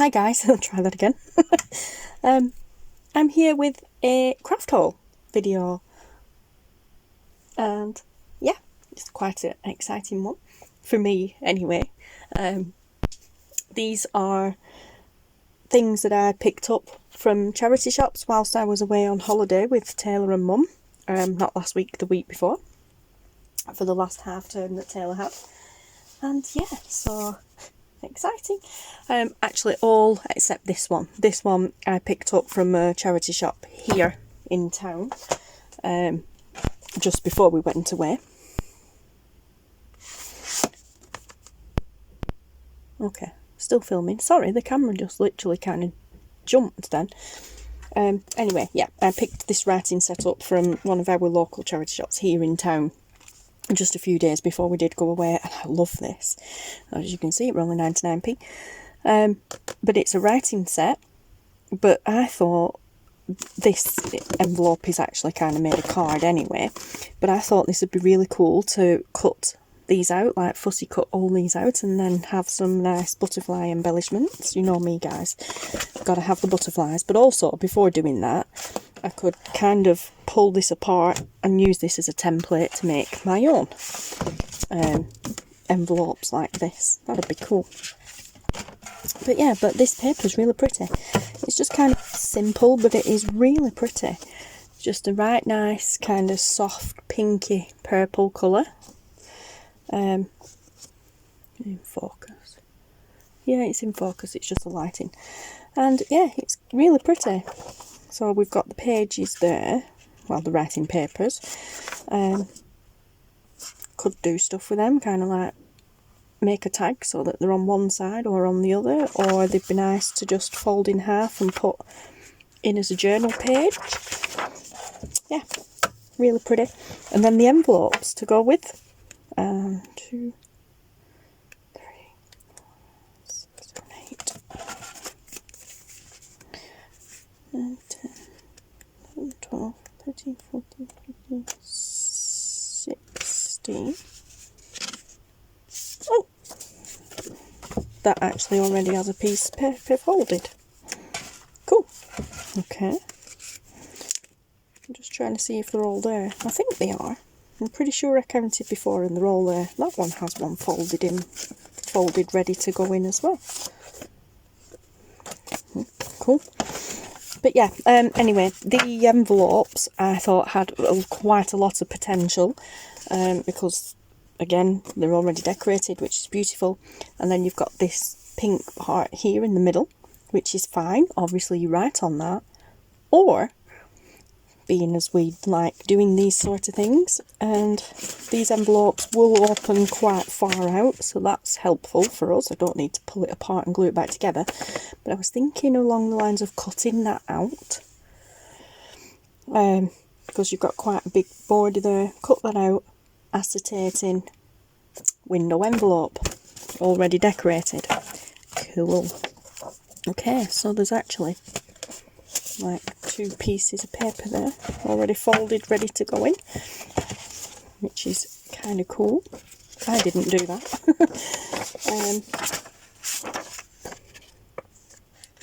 Hi guys, I'll try that again. I'm here with a craft haul video, and yeah, it's quite an exciting one, for me anyway. These are things that I picked up from charity shops whilst I was away on holiday with Taylor and Mum, not last week, the week before, for the last half term that Taylor had. And yeah, so exciting. Actually all except this one. This one I picked up from a charity shop here in town, just before we went away. Okay, still filming. Sorry, the camera just literally kind of jumped then. Anyway, yeah, I picked this writing set up from one of our local charity shops here in town just a few days before we did go away, and I love this. As you can see, we're only 99p. But it's a writing set, but I thought this envelope is actually kind of made a card anyway, but I thought this would be really cool to cut these out, like fussy cut all these out, and then have some nice butterfly embellishments. You know me guys, gotta have the butterflies. But also, before doing that, I could kind of pull this apart and use this as a template to make my own envelopes like this. That'd be cool. But yeah, but this paper's really pretty. It's just kind of simple, but it is really pretty. Just a right nice kind of soft pinky purple colour. In focus. Yeah, it's in focus, it's just the lighting. And yeah, it's really pretty. So we've got the pages there, well, the writing papers. Could do stuff with them, kind of like make a tag so that they're on one side or on the other, or they'd be nice to just fold in half and put in as a journal page. Yeah, really pretty. And then the envelopes to go with. 2, 3, 4, 6, 7, 8, 9, 10, 11, 12, 13, 14, 15, 16. Oh! That actually already has a piece of paper folded. Cool. Okay. I'm just trying to see if they're all there. I think they are. I'm pretty sure I counted before and they're all there. That one has one folded in, folded ready to go in as well. Cool. But yeah, anyway, the envelopes I thought had quite a lot of potential, because again, they're already decorated, which is beautiful. And then you've got this pink part here in the middle, which is fine. Obviously you write on that. Or, being as we like doing these sort of things, and these envelopes will open quite far out, so that's helpful for us. I don't need to pull it apart and glue it back together. But I was thinking along the lines of cutting that out, because you've got quite a big border there. Cut that out, acetating, window envelope, already decorated. Cool. Okay, so there's actually like 2 pieces of paper there, already folded, ready to go in, which is kind of cool. I didn't do that.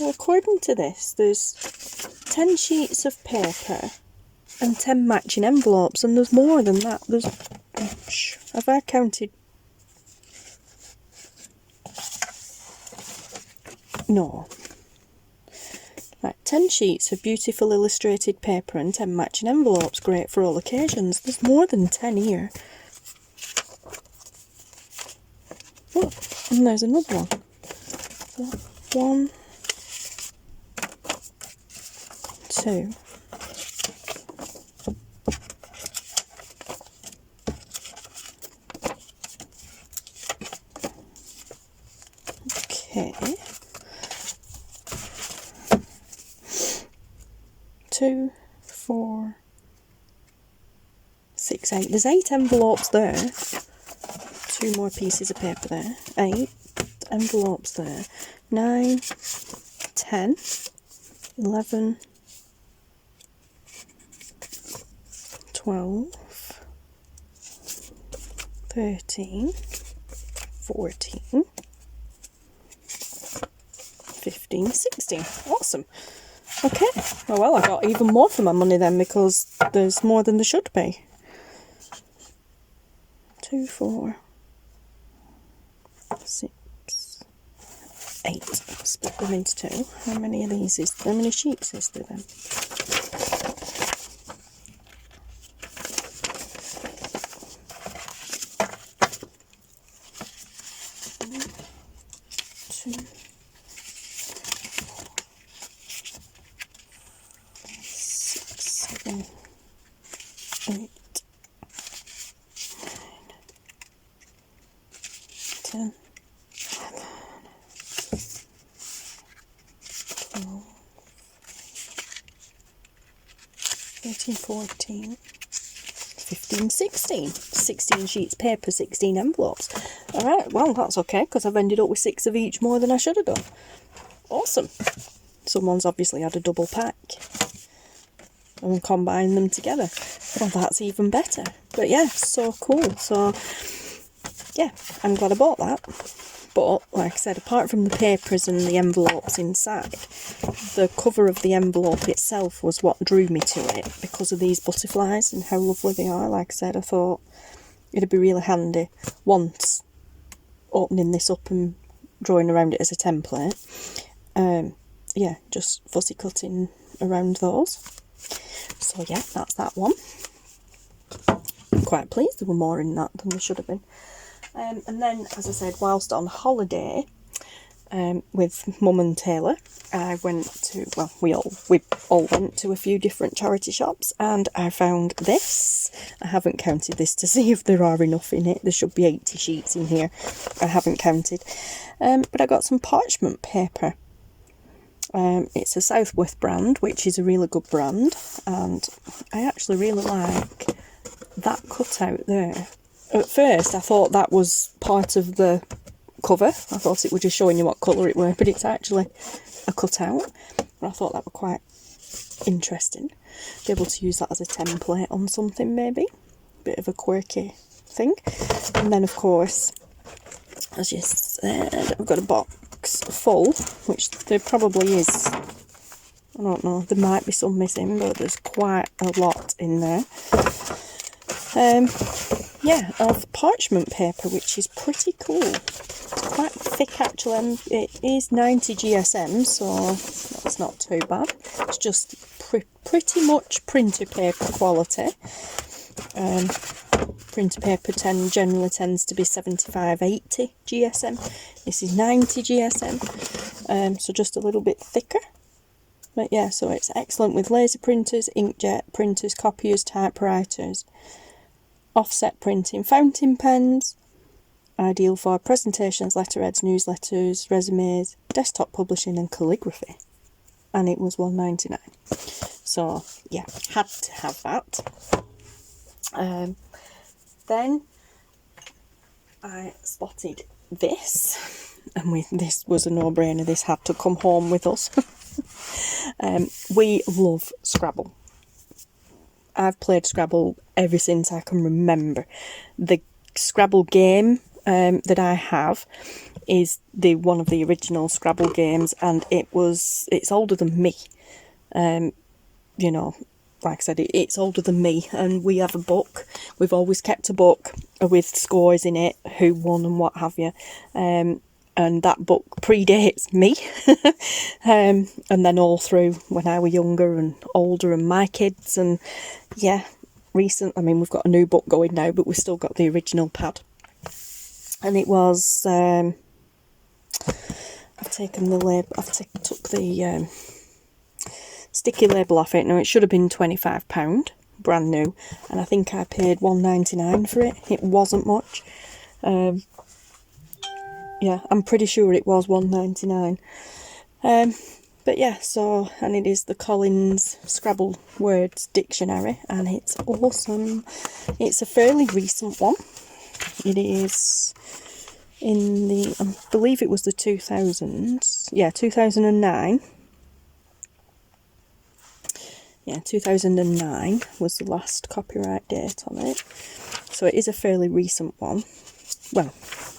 Well, according to this, there's 10 sheets of paper and 10 matching envelopes, and there's more than that. There's, have I counted? No. Right, 10 sheets of beautiful illustrated paper and 10 matching envelopes, great for all occasions. There's more than 10 here. Oh, and there's another one. So, 1, 2. Okay. 2, 4, 6, 8. There's 8 envelopes there. 2 more pieces of paper there. 8 envelopes there. 9, 10, 11, 12, 13, 14, 15, 15, 16. Awesome. Okay. Oh well, I got even more for my money then, because there's more than there should be. 2, 4, 6, 8. Split them into 2. How many of these is there? How many sheets is there then? 2, 6, 7, 8, 10, 12, 13, 14, 15, 16. 16 sheets paper, 16 envelopes. Alright, well that's okay, because I've ended up with 6 of each more than I should have done. Awesome. Someone's obviously had a double pack and combined them together. Well, that's even better. But yeah, so cool. So yeah, I'm glad I bought that. But like I said, apart from the papers and the envelopes inside, the cover of the envelope itself was what drew me to it, because of these butterflies and how lovely they are. Like I said, I thought it'd be really handy once opening this up and drawing around it as a template. Yeah, just fussy cutting around those. So yeah, that's that one. I'm quite pleased there were more in that than there should have been. And then, as I said, whilst on holiday with Mum and Taylor, I went to, well, we all went to a few different charity shops, and I found this. I haven't counted this to see if there are enough in it. There should be 80 sheets in here. I haven't counted. But I got some parchment paper. It's a Southworth brand, which is a really good brand, and I actually really like that cutout there. At first I thought that was part of the cover. I thought it was just showing you what colour it were, but it's actually a cutout. And I thought that was quite interesting. Be able to use that as a template on something maybe. Bit of a quirky thing. And then of course, as you said, I've got a box full, which there probably is. I don't know, there might be some missing, but there's quite a lot in there. Yeah, of parchment paper, which is pretty cool. It's quite thick actually, and it is 90 GSM, so that's not too bad. It's just pretty much printer paper quality. Printer paper generally tends to be 75-80 GSM. This is 90 GSM, so just a little bit thicker. But yeah, so it's excellent with laser printers, inkjet printers, copiers, typewriters, offset printing, fountain pens, ideal for presentations, letterheads, newsletters, resumes, desktop publishing and calligraphy. And it was £1.99. So yeah, had to have that. Then I spotted this, and this was a no-brainer. This had to come home with us. We love Scrabble. I've played Scrabble ever since I can remember. The Scrabble game that I have is one of the original Scrabble games, and it's older than me. You know, like I said, it's older than me, and we have a book. We've always kept a book with scores in it, who won and what have you. And that book predates me. And then all through when I was younger and older, and my kids, and yeah, I mean, we've got a new book going now, but we've still got the original pad. And it was, I've taken the label, took the sticky label off it. Now it should have been £25, brand new, and I think I paid £1.99 for it. It wasn't much. Yeah, I'm pretty sure it was £1.99. But yeah, so, and it is the Collins Scrabble Words Dictionary, and it's awesome. It's a fairly recent one. It is in the, I believe it was the 2000s. Yeah, 2009. Yeah, 2009 was the last copyright date on it. So it is a fairly recent one. Well,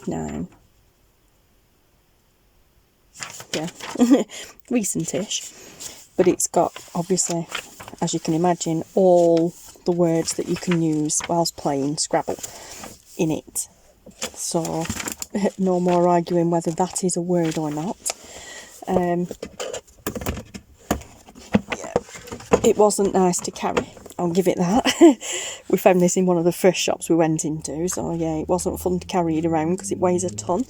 9. yeah, recent-ish. But it's got, obviously, as you can imagine, all the words that you can use whilst playing Scrabble in it. So, no more arguing whether that is a word or not. Yeah, it wasn't nice to carry, I'll give it that. We found this in one of the first shops we went into, so yeah, it wasn't fun to carry it around because it weighs a ton.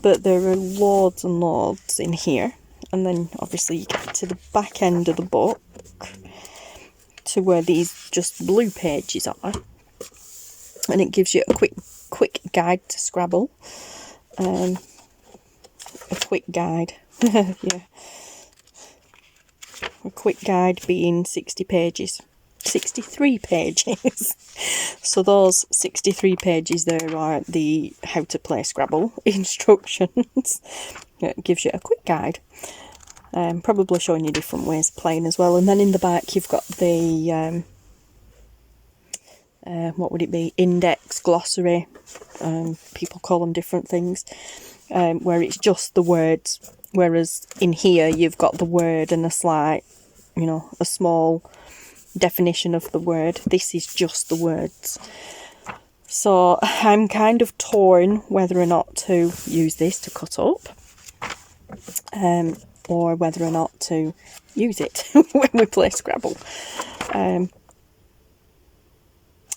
But there are loads and loads in here. And then obviously you get to the back end of the book to where these just blue pages are, and it gives you a quick guide to Scrabble. A quick guide, yeah. A quick guide being 60 pages. 63 pages. So those 63 pages there are the how to play Scrabble instructions. It gives you a quick guide. Probably showing you different ways of playing as well. And then in the back you've got the, what would it be? Index, glossary. People call them different things. Where it's just the words. Whereas in here you've got the word and a slight, you know, a small definition of the word. This is just the words. So I'm kind of torn whether or not to use this to cut up. Or whether or not to use it when we play Scrabble.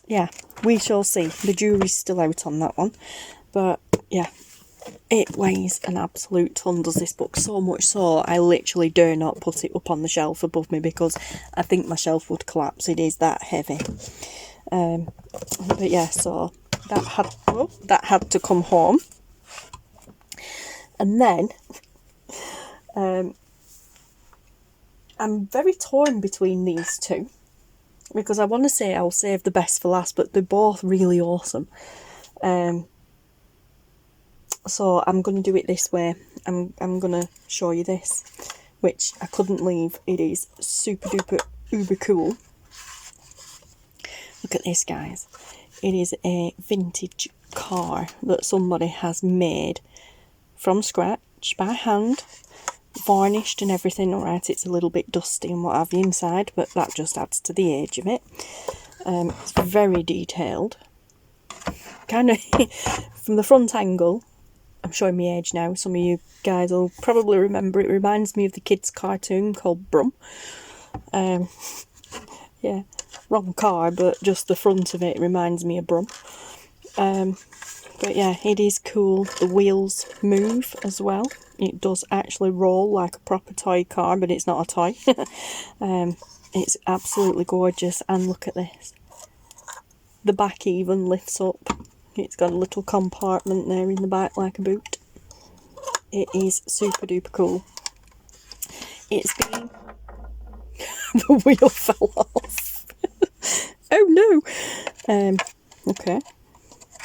Yeah, we shall see. The jury's still out on that one. But yeah, it weighs an absolute ton, does this book. So much so, I literally dare not put it up on the shelf above me because I think my shelf would collapse. It is that heavy. But yeah, so that had to come home. And then I'm very torn between these two because I want to say I'll save the best for last, but they're both really awesome. So I'm going to do it this way. I'm going to show you this, which I couldn't leave. It is super duper uber cool. Look at this, guys. It is a vintage car that somebody has made from scratch by hand, varnished and everything. Alright, it's a little bit dusty and what have you inside, but that just adds to the age of it. It's very detailed. Kind of from the front angle, I'm showing my age now, some of you guys will probably remember, it reminds me of the kids' cartoon called Brum. Yeah, wrong car, but just the front of it reminds me of Brum. But yeah, it is cool. The wheels move as well. It does actually roll like a proper toy car, but it's not a toy. It's absolutely gorgeous, and look at this. The back even lifts up. It's got a little compartment there in the back like a boot. It is super duper cool. It's been... The wheel fell off. Oh no! Okay.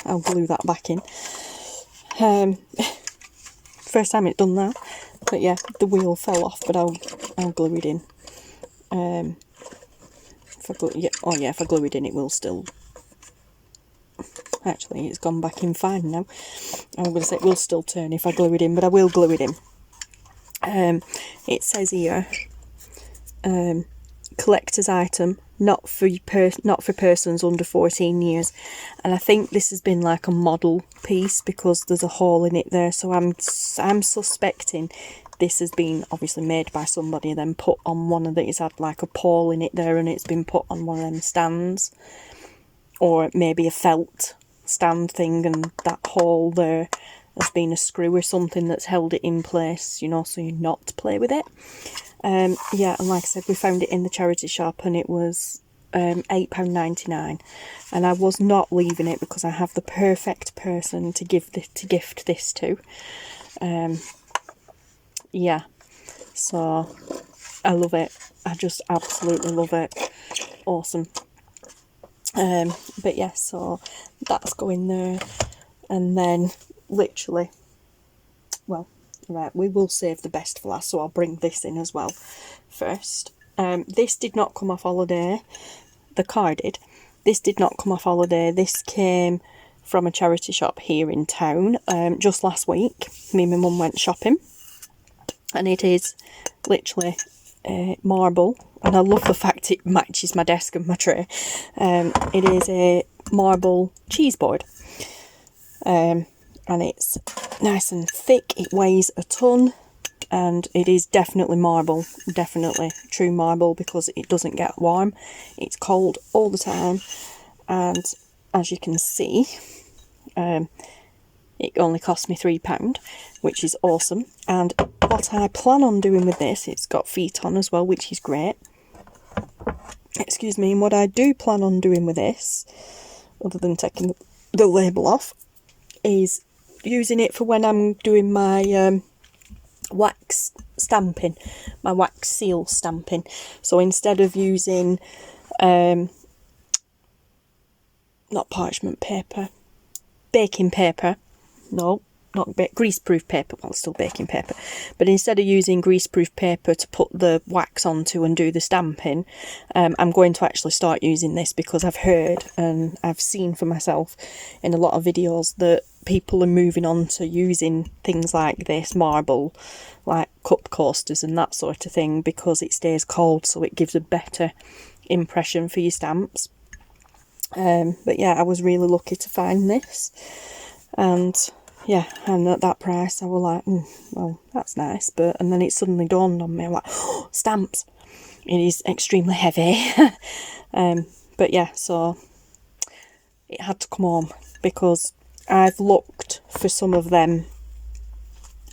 I'll glue that back in. First time it's done that. But yeah, the wheel fell off, but I'll glue it in. If I glue it in, it will still... Actually, it's gone back in fine now. I'm going to say it will still turn if I glue it in, but I will glue it in. It says here, collector's item, not for persons under 14 years. And I think this has been like a model piece because there's a hole in it there. So I'm suspecting this has been obviously made by somebody and then put on one of these, had like a pole in it there, and it's been put on one of them stands. Or maybe a felt stand thing, and that hole there has been a screw or something that's held it in place, you know, so you're not to play with it. Yeah, and like I said, we found it in the charity shop and it was £8.99, and I was not leaving it because I have the perfect person to gift this to. Yeah, so I love it. I just absolutely love it. Awesome. But yeah, so that's going there, and then literally, well, right, we will save the best for last, so I'll bring this in as well first. This did not come off holiday. The car did. This did not come off holiday. This came from a charity shop here in town just last week. Me and my mum went shopping, and it is literally marble, and I love the fact it matches my desk and my tray. It is a marble cheese board, and it's nice and thick. It weighs a ton, and it is definitely marble, definitely true marble, because it doesn't get warm. It's cold all the time, and as you can see, it only cost me £3, which is awesome. And what I plan on doing with this, it's got feet on as well, which is great. Excuse me. And what I do plan on doing with this, other than taking the label off, is using it for when I'm doing my wax stamping, my wax seal stamping. So instead of using not parchment paper, baking paper, no, not greaseproof paper, well, still baking paper, but instead of using greaseproof paper to put the wax onto and do the stamping, I'm going to actually start using this, because I've heard and I've seen for myself in a lot of videos that people are moving on to using things like this, marble, like cup coasters and that sort of thing, because it stays cold, so it gives a better impression for your stamps. But yeah, I was really lucky to find this, and yeah, and at that price I was like, well, that's nice. And then it suddenly dawned on me, I'm like, oh, stamps, it is extremely heavy. But yeah, so it had to come home, because I've looked for some of them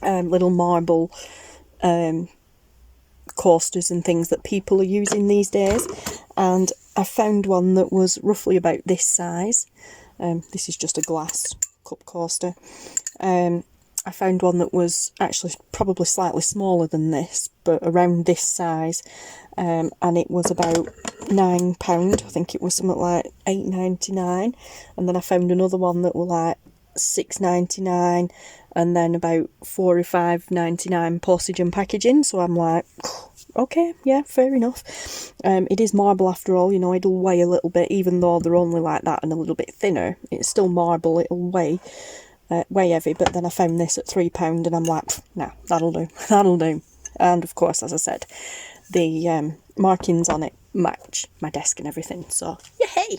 little marble coasters and things that people are using these days, and I found one that was roughly about this size. This is just a glass cup coaster. I found one that was actually probably slightly smaller than this, but around this size, and it was about £9. I think it was something like £8.99, and then I found another one that was like £6.99, and then about £4 or £5.99 postage and packaging. So I'm like, okay, yeah, fair enough. It is marble after all, you know, it'll weigh a little bit, even though they're only like that and a little bit thinner. It's still marble, it'll weigh heavy. But then I found this at £3, and I'm like, nah, that'll do, that'll do. And of course, as I said, the markings on it match my desk and everything, so yay!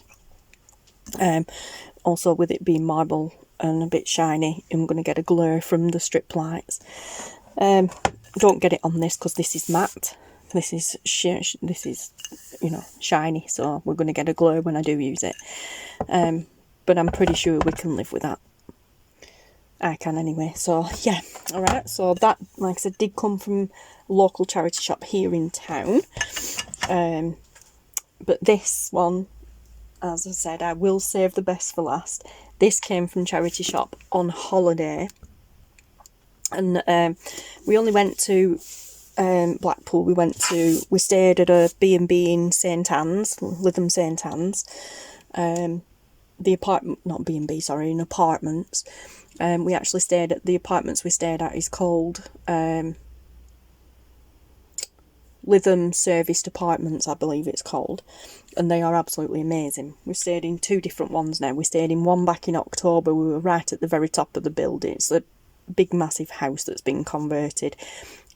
Also, with it being marble and a bit shiny, I'm going to get a glare from the strip lights. Don't get it on this, because this is matte. This is you know, shiny, so we're going to get a glare when I do use it. But I'm pretty sure we can live with that. I can anyway. So yeah, all right. So that, like I said, did come from a local charity shop here in town. But this one, as I said, I will save the best for last. This came from charity shop on holiday, and we only went to Blackpool. We stayed at a B&B in St Anne's, Lytham St Anne's. The apartment, not B&B, sorry, in apartments. We actually stayed at the apartments we stayed at is called Lytham Serviced Apartments, I believe it's called, and they are absolutely amazing. We've stayed in 2 different ones now. We stayed in one back in October. We were right at the very top of the building. It's a big massive house that's been converted,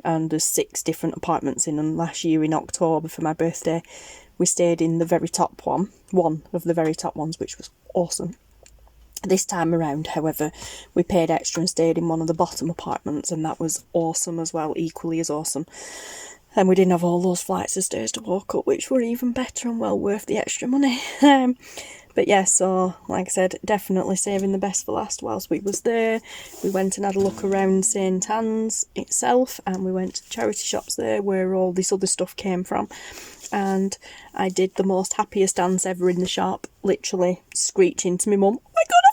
and there's 6 different apartments in. And last year in October for my birthday, we stayed in the very top one of the very top ones, which was awesome. This time around, however, we paid extra and stayed in one of the bottom apartments, and that was awesome as well, equally as awesome. And we didn't have all those flights of stairs to walk up, which were even better and well worth the extra money. But yeah, so like I said, definitely saving the best for last whilst we was there. We went and had a look around St Anne's itself, and we went to charity shops there where all this other stuff came from. And I did the most happiest dance ever in the shop, literally screeching to my mum, oh my god, I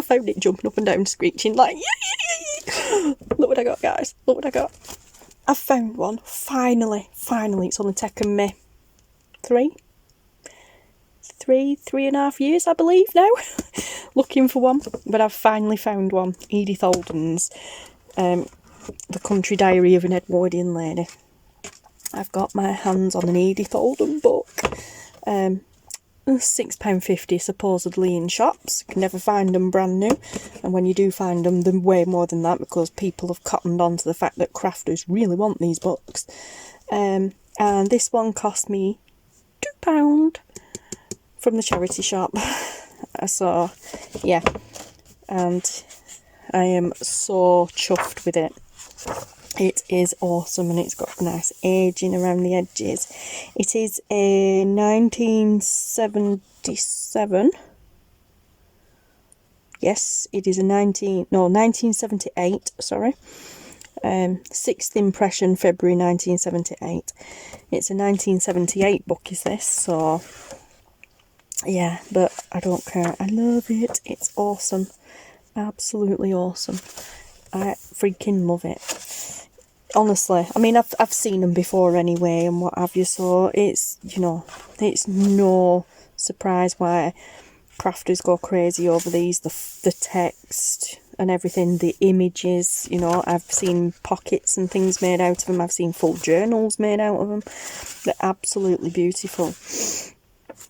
found it, jumping up and down, screeching like, yeah. Look what I got, guys, look what I got. I found one, finally, it's only taken me 3.5 years, I believe now, looking for one, but I've finally found one. Edith Holden's The Country Diary of an Edwardian Lady. I've got my hands on an Edith Holden book, £6.50 supposedly in shops. You can never find them brand new, and when you do find them, they're way more than that, because people have cottoned on to the fact that crafters really want these books. And this one cost me £2 from the charity shop. So yeah, and I am so chuffed with it. It is awesome, and it's got nice aging around the edges. It is a 1977. Yes, it is a 1978, sorry. 6th impression, February 1978. It's a 1978 book, is this, so yeah, but I don't care. I love it. It's awesome. Absolutely awesome. I freaking love it. Honestly, I mean, I've seen them before anyway and what have you, so it's, you know, it's no surprise why crafters go crazy over these, the text and everything, the images, you know. I've seen pockets and things made out of them, I've seen full journals made out of them. They're absolutely beautiful.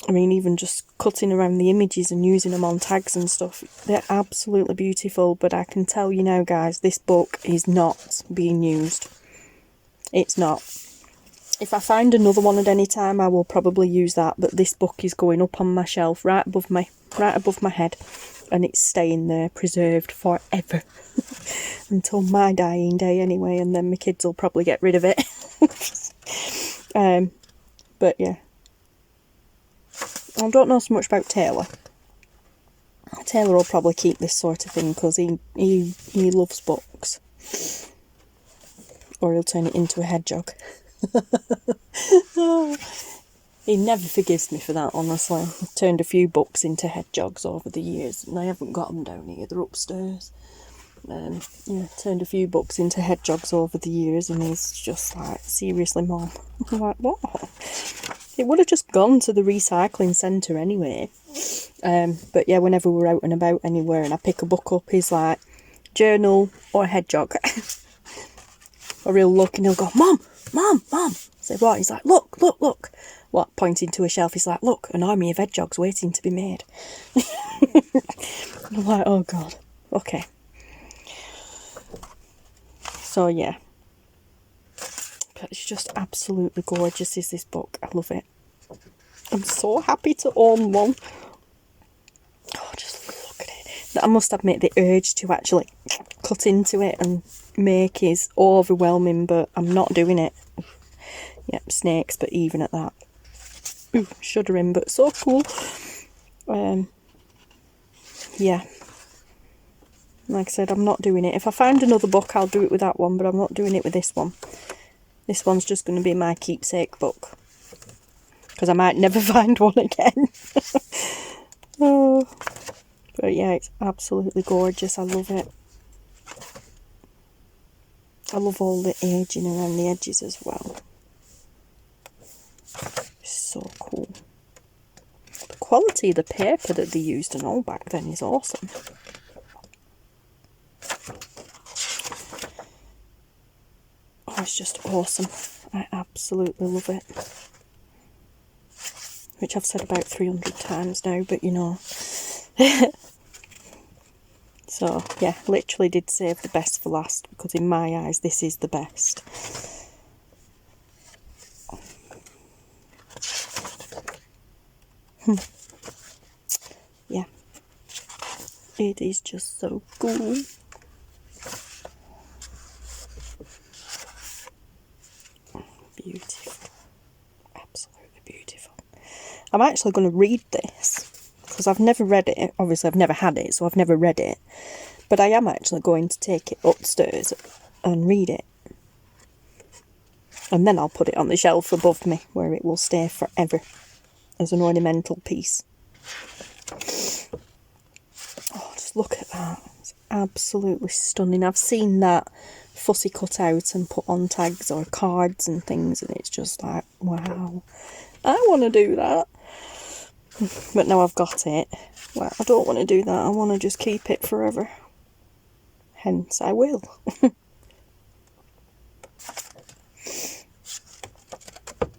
I mean, even just cutting around the images and using them on tags and stuff, they're absolutely beautiful. But I can tell you now, guys, this book is not being used. It's not. If I find another one at any time, I will probably use that. But this book is going up on my shelf, right above my head, and it's staying there, preserved forever, until my dying day, anyway. And then my kids will probably get rid of it. But yeah. I don't know so much about Taylor. Taylor will probably keep this sort of thing, because he loves books. Or he'll turn it into a hedgehog. He never forgives me for that, honestly. I've turned a few books into hedgehogs over the years, and I haven't got them down here, they're upstairs. Yeah, turned a few books into hedgehogs over the years, and he's just like, seriously, Mum? I'm like, what? It would have just gone to the recycling centre anyway. But yeah, whenever we're out and about anywhere and I pick a book up, he's like, journal or hedgehog. Or he'll look and he'll go, Mum, Mum, Mum. I say, what? He's like, look, look, look. What? Pointing to a shelf, he's like, look, an army of hedgehogs waiting to be made. I'm like, oh God, okay. So yeah. But it's just absolutely gorgeous, is this book. I love it. I'm so happy to own one. Oh, just look at it. I must admit, the urge to actually cut into it and make is overwhelming, but I'm not doing it. Yep, snakes, but even at that. Ooh, shuddering, but so cool. Yeah. Like I said, I'm not doing it. If I find another book, I'll do it with that one, but I'm not doing it with this one. This one's just going to be my keepsake book, because I might never find one again. Oh, but yeah, it's absolutely gorgeous. I love it. I love all the aging around the edges as well. It's so cool. The quality of the paper that they used and all back then is awesome. Oh, it's just awesome. I absolutely love it. Which I've said about 300 times now, but you know. So, yeah, literally did save the best for last, because in my eyes, this is the best. Yeah. It is just so cool. Beautiful. Absolutely beautiful. I'm actually going to read this, because I've never read it. Obviously, I've never had it, so I've never read it. But I am actually going to take it upstairs and read it. And then I'll put it on the shelf above me, where it will stay forever as an ornamental piece. Oh, just look at that. It's absolutely stunning. I've seen that fussy cut out and put on tags or cards and things, and it's just like, wow, I want to do that. But now I've got it, well, I don't want to do that. I want to just keep it forever. Hence, I will.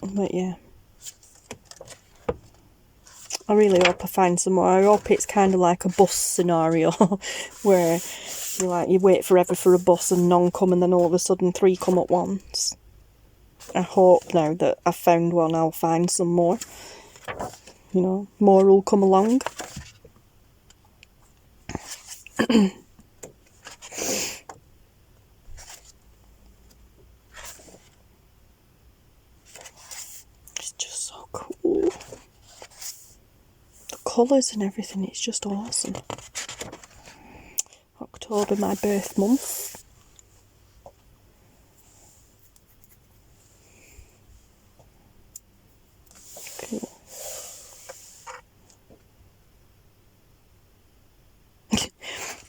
But yeah. I really hope I find some more. I hope it's kind of like a bus scenario where you wait forever for a bus and none come, and then all of a sudden 3 come at once. I hope now that I've found one, I'll find some more. You know, more will come along. It's just so cool. The colours and everything, it's just awesome. October, my birth month. Cool.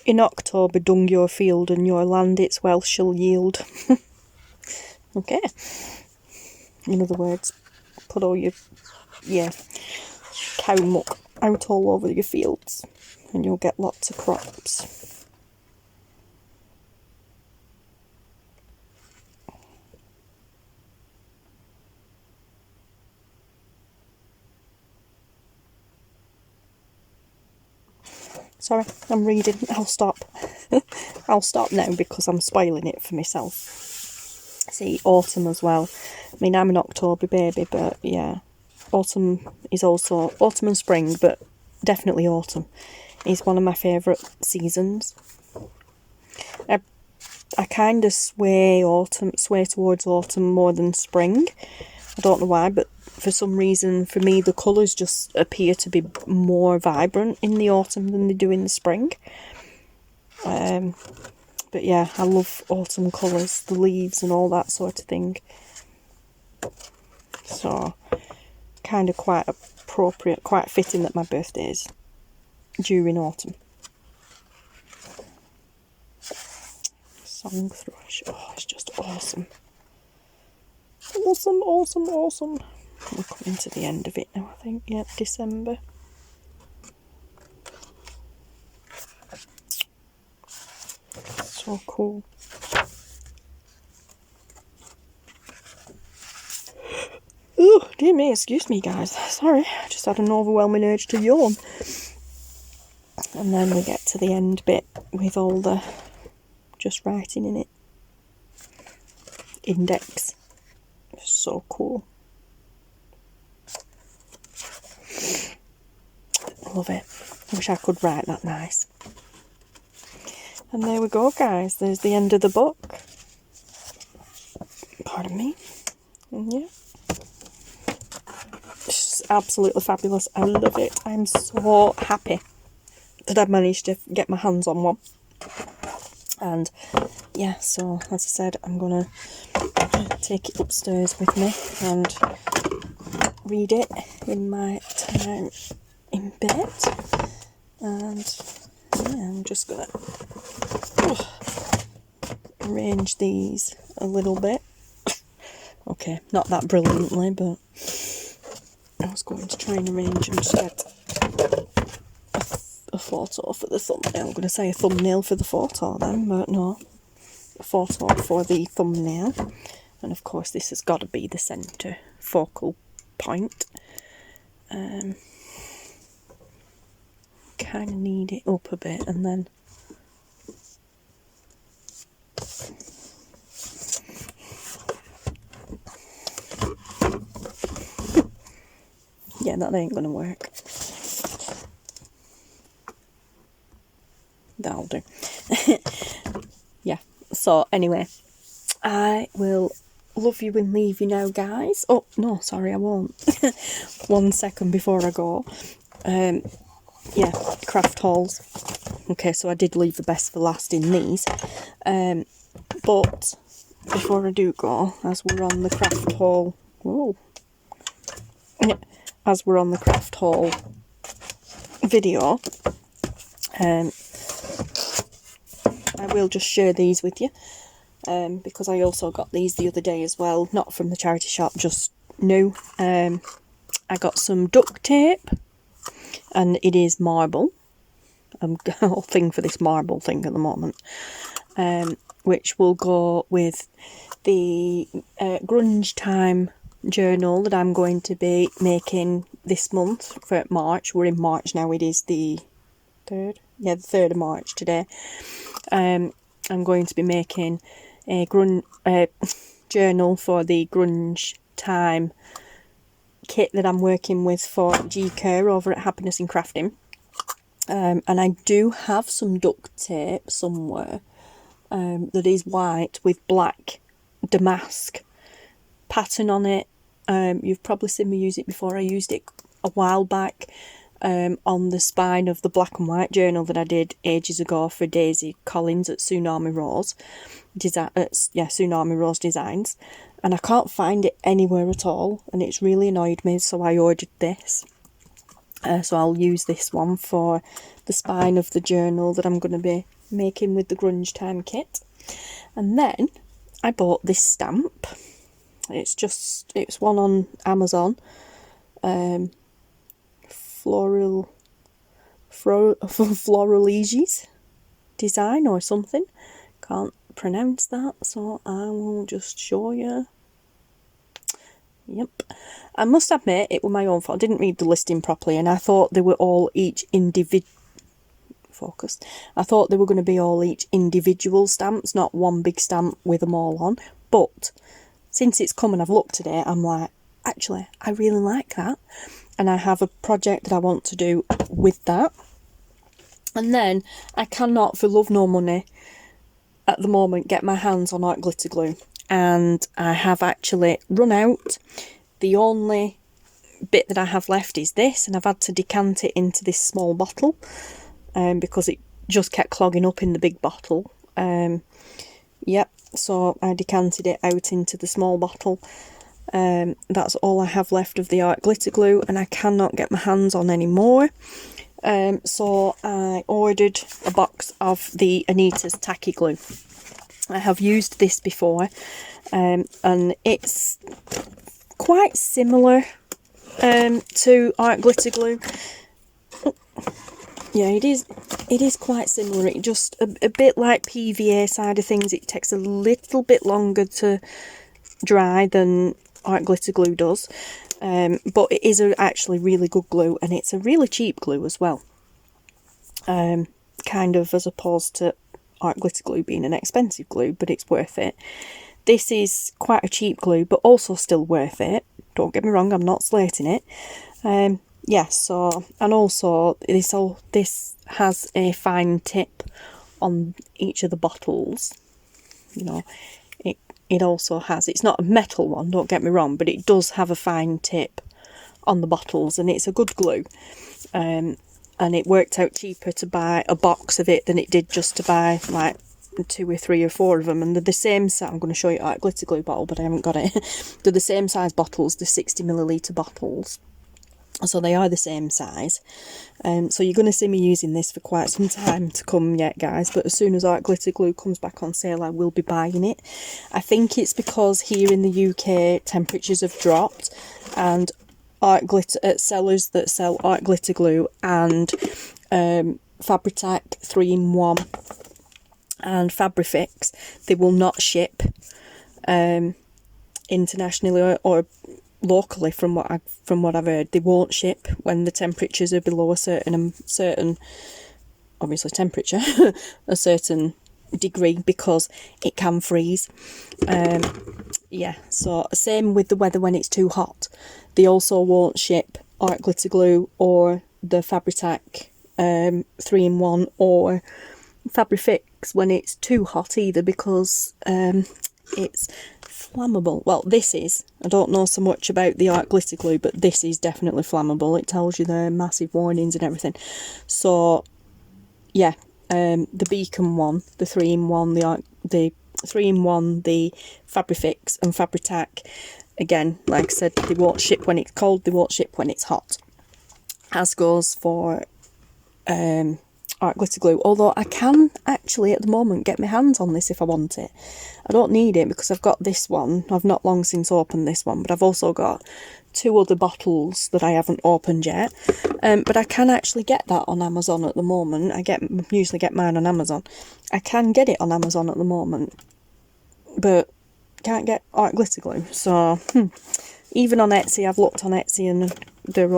In October, dung your field and your land its wealth shall yield. Okay. In other words, put all your cow muck out all over your fields and you'll get lots of crops. Sorry, I'm reading. I'll stop. I'll stop now because I'm spoiling it for myself. See, autumn as well. I mean, I'm an October baby, but yeah. Autumn is also... Autumn and spring, but definitely autumn is one of my favourite seasons. I kind of sway towards autumn more than spring. I don't know why, but for some reason, for me, the colours just appear to be more vibrant in the autumn than they do in the spring. But yeah, I love autumn colours, the leaves and all that sort of thing. So, kind of quite appropriate, quite fitting that my birthday is during autumn. Song thrush, oh, it's just awesome. Awesome, awesome, awesome. We're coming to the end of it now, I think. Yep, December. So cool. Oh, dear me, excuse me, guys. Sorry, I just had an overwhelming urge to yawn. And then we get to the end bit with all the just writing in it. Index. So cool. Love it. Wish I could write that nice. And there we go, guys. There's the end of the book. Pardon me. And yeah. It's just absolutely fabulous. I love it. I'm so happy that I've managed to get my hands on one. And yeah, so as I said, I'm gonna take it upstairs with me and read it in my time in bed. And yeah, I'm just gonna arrange these a little bit. Okay, not that brilliantly, but I was going to try and arrange and just get a photo for the thumbnail. I'm going to say a thumbnail for the photo then, but no, a photo for the thumbnail. And of course this has got to be the centre focal point. Kind of need it up a bit, and then yeah, that ain't going to work. That'll do. Yeah, so anyway, I will love you and leave you now, guys. Oh, no, sorry, I won't. 1 second before I go. Yeah, craft hauls. Okay, so I did leave the best for last in these. But before I do go, as we're on the craft haul... Whoa. As we're on the craft haul video, I will just share these with you, because I also got these the other day as well, not from the charity shop, just new. I got some duct tape, and it is marble. I'm a whole thing for this marble thing at the moment, which will go with the grunge time journal that I'm going to be making this month for March. We're in March now, it is the 3rd? Yeah, the 3rd of March today. I'm going to be making a journal for the grunge time kit that I'm working with for G-Care over at Happiness in Crafting. And I do have some duct tape somewhere that is white with black damask pattern on it. You've probably seen me use it before. I used it a while back on the spine of the black and white journal that I did ages ago for Daisy Collins at Tsunami Rose Tsunami Rose Designs, and I can't find it anywhere at all, and it's really annoyed me, so I ordered this. So I'll use this one for the spine of the journal that I'm going to be making with the grunge time kit. And then I bought this stamp. It's one on Amazon. Floraliges design or something. Can't pronounce that, so I will just show you. Yep. I must admit, it was my own fault. I didn't read the listing properly, and I thought they were all each I thought they were going to be all each individual stamps, not one big stamp with them all on. But since it's come and I've looked at it, I'm like, actually, I really like that. And I have a project that I want to do with that. And then I cannot, for love nor money, at the moment, get my hands on art glitter glue. And I have actually run out. The only bit that I have left is this, and I've had to decant it into this small bottle because it just kept clogging up in the big bottle. Yep, so I decanted it out into the small bottle. That's all I have left of the art glitter glue, and I cannot get my hands on any more. So I ordered a box of the Anita's tacky glue. I have used this before, and it's quite similar to art glitter glue. Yeah, it is quite similar. It just a bit like PVA side of things. It takes a little bit longer to dry than art glitter glue does, but it is actually really good glue, and it's a really cheap glue as well, kind of, as opposed to art glitter glue being an expensive glue, but it's worth it. This is quite a cheap glue, but also still worth it. Don't get me wrong, I'm not slating it. Yeah, so, and also this has a fine tip on each of the bottles. You know, it also has, it's not a metal one, don't get me wrong, but it does have a fine tip on the bottles, and it's a good glue. And it worked out cheaper to buy a box of it than it did just to buy like 2 or 3 or 4 of them. And they're the same size. I'm going to show you a glitter glue bottle, but I haven't got it. They're the same size bottles, the 60ml bottles. So they are the same size. So you're going to see me using this for quite some time to come yet, guys. But as soon as art glitter glue comes back on sale, I will be buying it. I think it's because here in the UK temperatures have dropped, and art glitter sellers that sell art glitter glue and Fabri-Tac 3-in-1 and Fabrifix, they will not ship internationally or locally. From what I've heard, they won't ship when the temperatures are below a certain obviously temperature, a certain degree, because it can freeze. Yeah, so same with the weather when it's too hot. They also won't ship art glitter glue or the Fabri-Tac 3-in-1 or Fabrifix when it's too hot either, because it's flammable. Well, this is. I don't know so much about the art glitter glue, but this is definitely flammable. It tells you the massive warnings and everything. So, yeah, the Beacon one, the 3-in-1, the 3-in-1, the Fabrifix and Fabri-Tac, again, like I said, they won't ship when it's cold, they won't ship when it's hot. As goes for art glitter glue, although I can actually at the moment get my hands on this if I want it. I don't need it because I've got this one. I've not long since opened this one, but I've also got 2 other bottles that I haven't opened yet. But I can actually get that on Amazon at the moment. I usually get mine on Amazon. I can get it on Amazon at the moment, but can't get art glitter glue. So even on Etsy, I've looked on Etsy and they're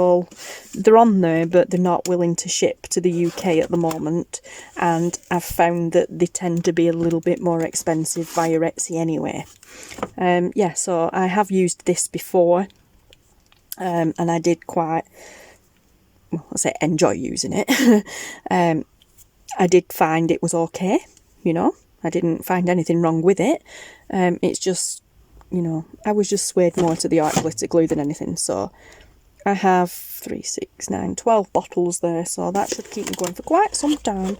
on there, but they're not willing to ship to the UK at the moment, and I've found that they tend to be a little bit more expensive via Etsy anyway. Yeah, so I have used this before, and I did quite, well, I say enjoy using it. I did find it was okay, you know, I didn't find anything wrong with it. It's just, you know, I was just swayed more to the art glitter glue than anything. So I have 3, 6, 9, 12 bottles there, so that should keep me going for quite some time.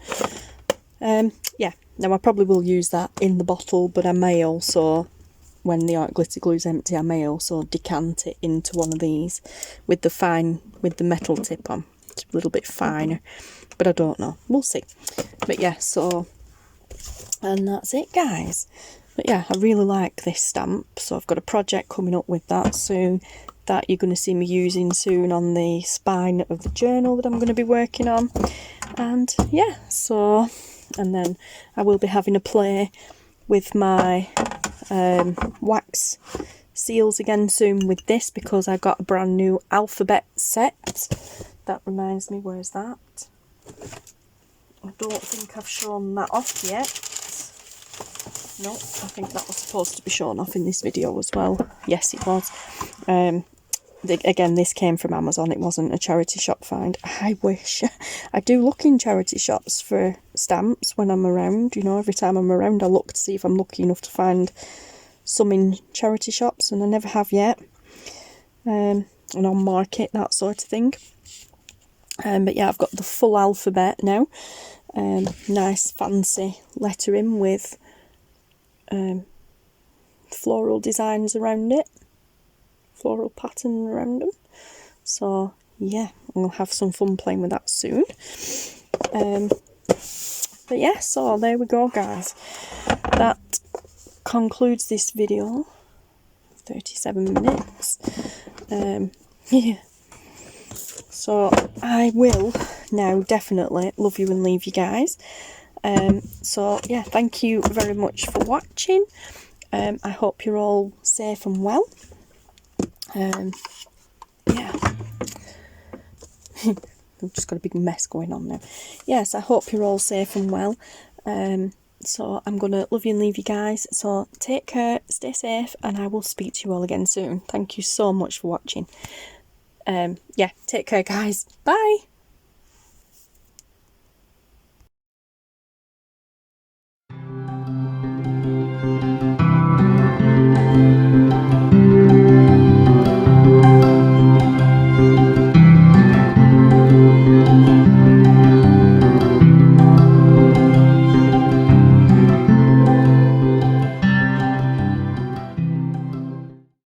Yeah, now I probably will use that in the bottle, but I may also, when the art glitter glue is empty, I may also decant it into one of these with the metal tip on. It's a little bit finer, but I don't know. We'll see. But yeah, so, and that's it, guys. But yeah, I really like this stamp, so I've got a project coming up with that soon that you're going to see me using soon on the spine of the journal that I'm going to be working on. And yeah, so, and then I will be having a play with my wax seals again soon with this, because I got a brand new alphabet set. That reminds me, where's that? I don't think I've shown that off yet. No, I think that was supposed to be shown off in this video as well. Yes, it was. Again, this came from Amazon. It wasn't a charity shop find. I wish. I do look in charity shops for stamps when I'm around. You know, every time I'm around I look to see if I'm lucky enough to find some in charity shops, and I never have yet. And on market, that sort of thing. But yeah, I've got the full alphabet now. Nice fancy lettering with floral designs around it, floral pattern around them. So yeah, I'll have some fun playing with that soon. But yeah, so there we go, guys. That concludes this video. 37 minutes. Yeah. So I will now definitely love you and leave you guys. So yeah, thank you very much for watching. I hope you're all safe and well. Yeah. I've just got a big mess going on now. Yes, I hope you're all safe and well. So I'm going to love you and leave you guys. So take care, stay safe, and I will speak to you all again soon. Thank you so much for watching. Yeah, take care, guys. Bye.